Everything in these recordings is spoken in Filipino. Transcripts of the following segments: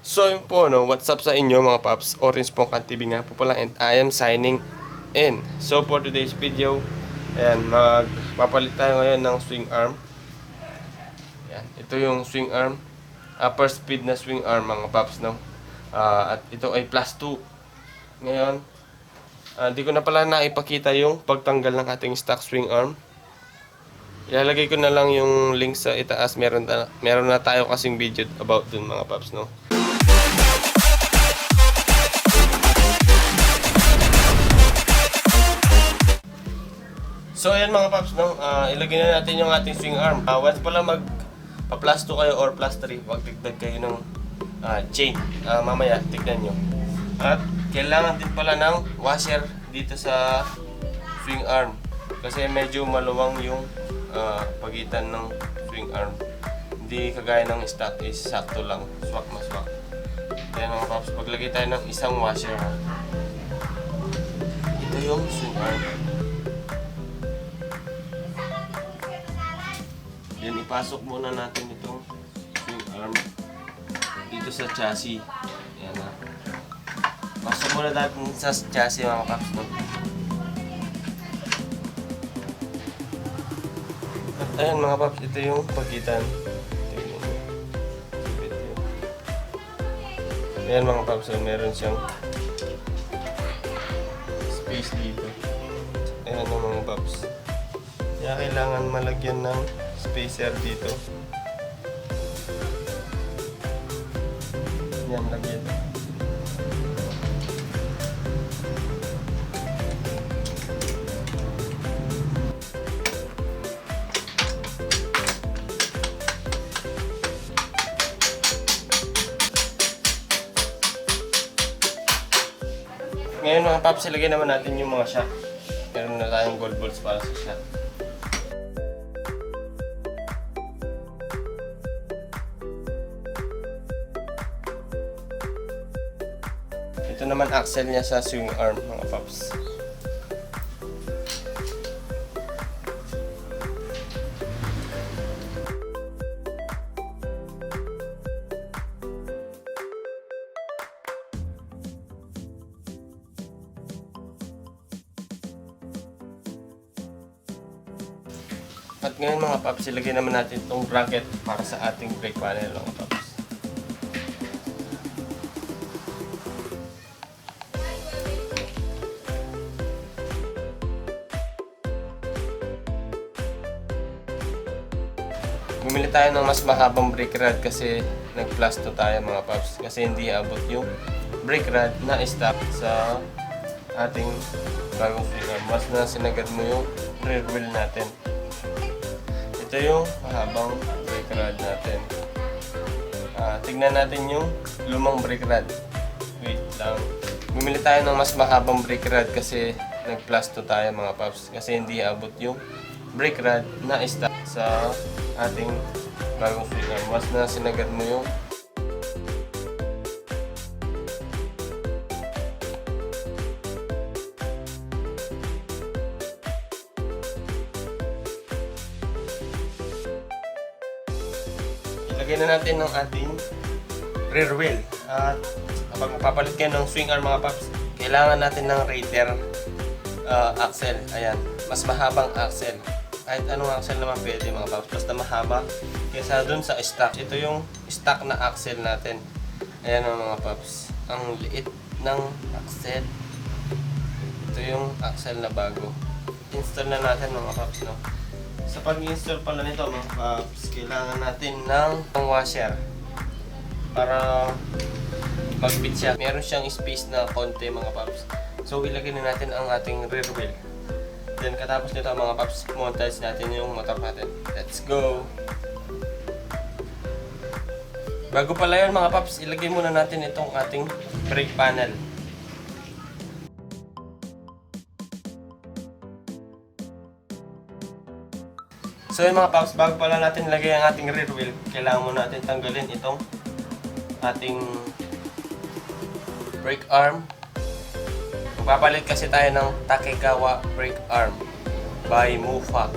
So yun po, no, what's up sa inyo mga paps? Orange Pongkan TV nga po pala and I am signing in. So for today's video, ayan, magpapalit tayo ngayon ng swing arm. Ayan, ito yung swing arm. Upper speed na swing arm mga paps, no? At ito ay plus 2. Ngayon, di ko na pala naipakita yung pagtanggal ng ating stock swing arm. Ilalagay ko na lang yung link sa itaas. Meron na tayo kasing video about dun mga paps, no? So ayan mga paps, no? Ilagay na natin yung ating swing arm. Once pala plus 2 kayo or plus 3, wag dagdag kayo ng chain. Mamaya, tignan nyo. At kailangan din pala ng washer dito sa swing arm. Kasi medyo maluwang yung pagitan ng swing arm. Hindi kagaya ng stock is sakto lang. Swak na swak. Ayan mga paps, paglagay tayo ng isang washer. Ito yung swing arm. Yan, ipasok muna natin itong swing arm dito sa chassis. Yan na. Pasok muna natin sa chassis mga paps. No? At ayan mga paps, ito yung pagitan. Ayan mga paps, so meron siyang space dito. Ayan ang mga paps. Kaya kailangan malagyan ng spacer dito. Yan, lagyan. Ngayon mga paps, ilagay naman natin yung mga shock. Meron na tayong gold balls para sa shock. Ito naman axle niya sa swing arm mga paps. At ngayon mga paps, ilagay naman natin itong bracket para sa ating brake panel mga paps. Bumili tayo ng mas mahabang brake rod kasi nag-plus 2 tayo mga paps. Kasi hindi abot yung brake rod na stock sa ating bagong swing arm. Mas na sinagad mo yung rear wheel natin. Ito yung mahabang brake rod natin. Tignan natin yung lumang brake rod. Wait lang. Bumili tayo ng mas mahabang brake rod kasi nag-plus 2 tayo mga paps. Kasi hindi abot yung brake rod na stock sa ating bagong swing arm. Mas na sinagad mo yung ilagay na natin ng ating rear wheel. At kapag mapapalit kayo ng swing arm mga paps, kailangan natin ng Raider axle. Ayan, mas mahabang axle. Kahit anong axle naman pwede mga paps, basta mahaba kaysa dun sa stock. Ito yung stock na axle natin. Ayan mga paps, ang liit ng axle. Ito yung axle na bago. Install na natin mga paps, no? Sa pag-install pala nito mga paps, kailangan natin ng washer para mag-fit siya. Meron siyang space na konti mga paps. So ilagay na natin ang ating rear wheel. Then katapos nito mga paps, montage natin yung motor natin. Let's go! Bago pala yun mga paps, ilagay muna natin itong ating brake panel. So yun mga paps, bago pala natin ilagay ang ating rear wheel, kailangan muna natin tanggalin itong ating brake arm. Magpapalit kasi tayo ng Takegawa brake arm by Mufak.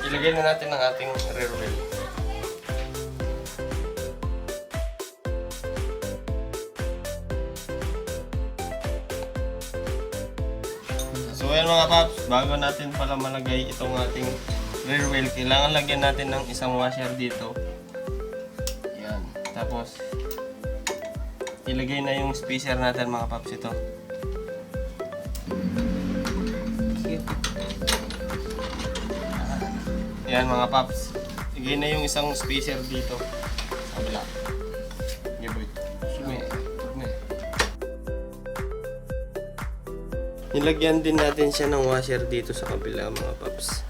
ilagay na natin ang ating rear wheel. So ayan mga paps, bago natin pala malagay itong ating rear wheel, kailangan lagyan natin ng isang washer dito. Yan. Tapos ilagay na yung spacer natin mga paps ito. Yan mga paps, ilagay na yung isang spacer dito sa kabila. Yeah, boy. Nilagyan din natin siya ng washer dito sa kabila mga paps.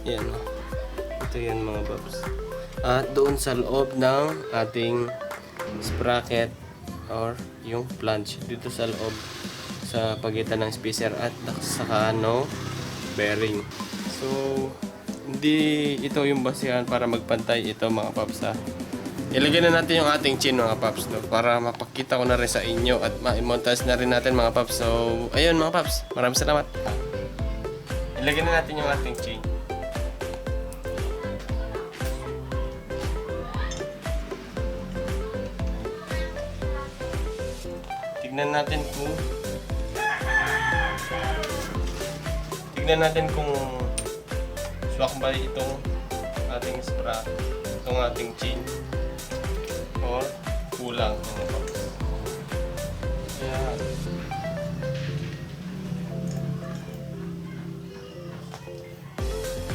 Yan o. Ito yan mga paps. At doon sa loob ng ating sprocket or yung flange. Dito sa loob sa pagitan ng spacer at saka no bearing. So hindi ito yung basihan para magpantay ito mga paps ha. Ilagay na natin yung ating chin mga paps no, para mapakita ko na rin sa inyo at ma-montage na rin natin mga paps. So ayun mga paps, maraming salamat. Ilagay na natin yung ating chin. Tignan natin kung swak ba itong ating sprocket, itong ating chin or kulang mga paps. Yan.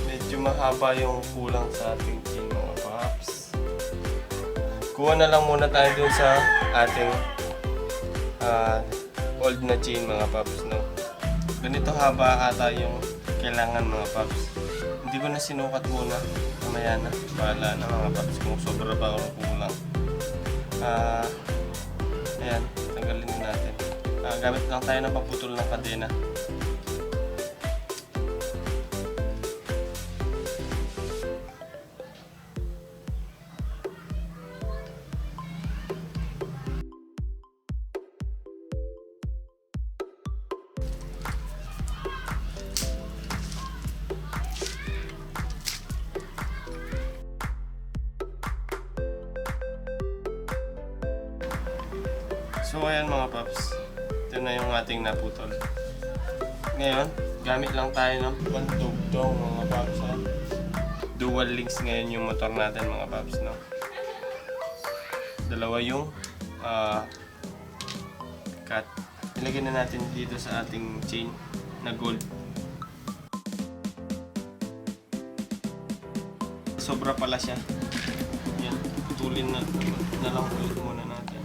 Medyo mahaba yung kulang sa ating chin mga paps. Kuha na lang muna tayo dun sa ating old na chain mga paps no. Ganito haba ata yung kailangan mga paps. Hindi ko na sinukat muna. Mamaya na. Bahala na mga paps kung sobra ba o kulang. Ayan. Tanggalin natin. Gamit lang tayo ng paputol ng kadena. So ayan mga paps, ito na yung ating naputol. Ngayon, gamit lang tayo ng pantugtong mga paps ha. Dual links ngayon yung motor natin mga paps no. Dalawa yung cut. Ilagay na natin dito sa ating chain na gold. Sobra pala siya. Yan, putulin na lang ulit muna natin.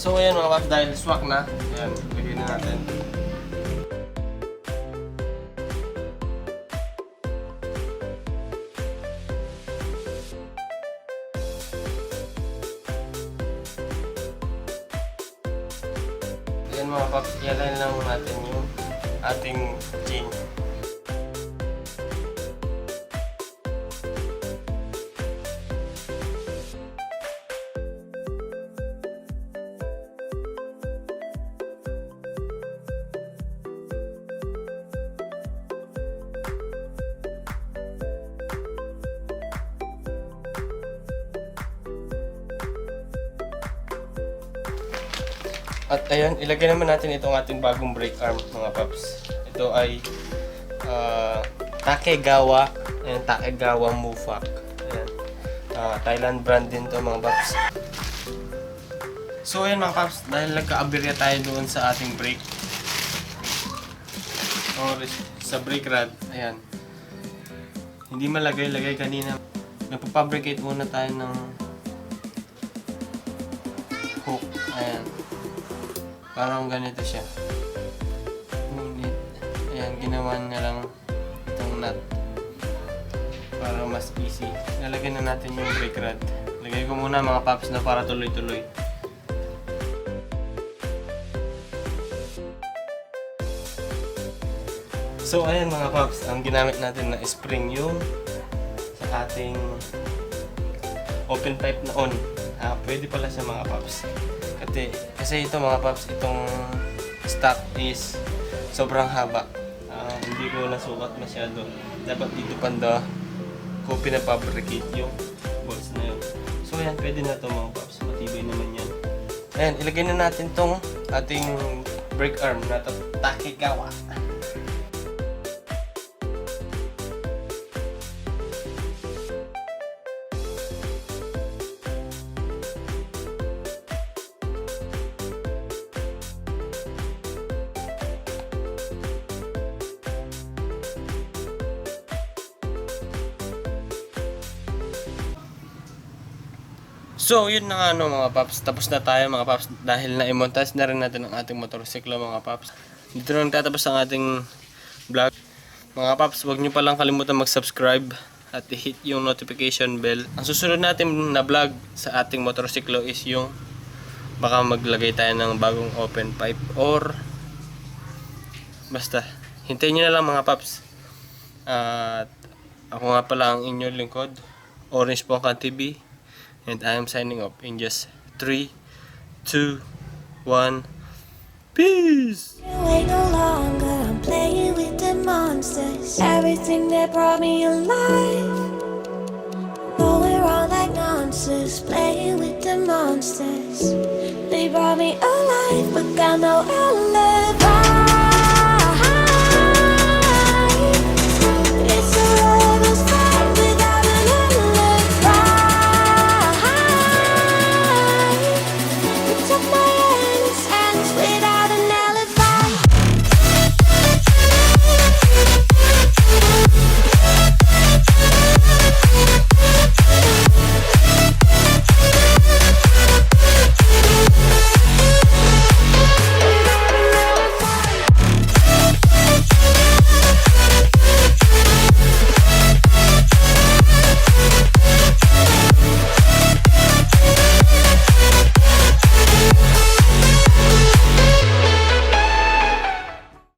So ayan mga paps, dahil swak na, ayan, lagyan na natin. Ayan mga paps, i-align lang natin yung ating chain. At ayan, ilagay naman natin itong ating bagong brake arm mga paps. Ito ay Takegawa. Ayan, Takegawa Mufak. Ayan. Thailand brand din to mga paps. So ayan mga paps, dahil nagka-aberya tayo doon sa ating brake or sa brake rod, ayan, hindi malagay-lagay kanina. Nagpapabricate muna tayo ng hook. Ayan. Parang ganito siya. Ngunit, ayan, ginawa niya lang itong nut para mas easy. Nalagyan na natin yung brake rod. Lagay ko muna mga paps na para tuloy-tuloy. So ayan mga paps, ang ginamit natin na spring yung sa ating open pipe na on. Pwede pala siya mga paps. Kasi ito mga paps, itong stock is sobrang haba. Hindi ko nasukat masyado. Dapat dito panda ko pinapabricate yung bolts na yun. So ayan, pwede na to mga paps. Matibay naman yan. Ayan, ilagay na natin tong ating brake arm na Takigawa. So, yun na nga mga paps. Tapos na tayo mga paps dahil na-montage na rin natin ang ating motorsiklo mga paps. Dito na nagtatapos ang ating vlog. Mga paps, huwag nyo palang kalimutan mag-subscribe at i-hit yung notification bell. Ang susunod natin na vlog sa ating motorsiklo is yung baka maglagay tayo ng bagong open pipe or basta, hintayin nyo na lang mga paps. At ako nga pala ang inyong lingkod, Orange Pongkan TV. And I am signing off in just 3, 2, 1. Peace! Wait no longer, I'm playing with the monsters. Everything that brought me alive. Going wrong like monsters, playing with the monsters. They brought me alive, but got no alibi.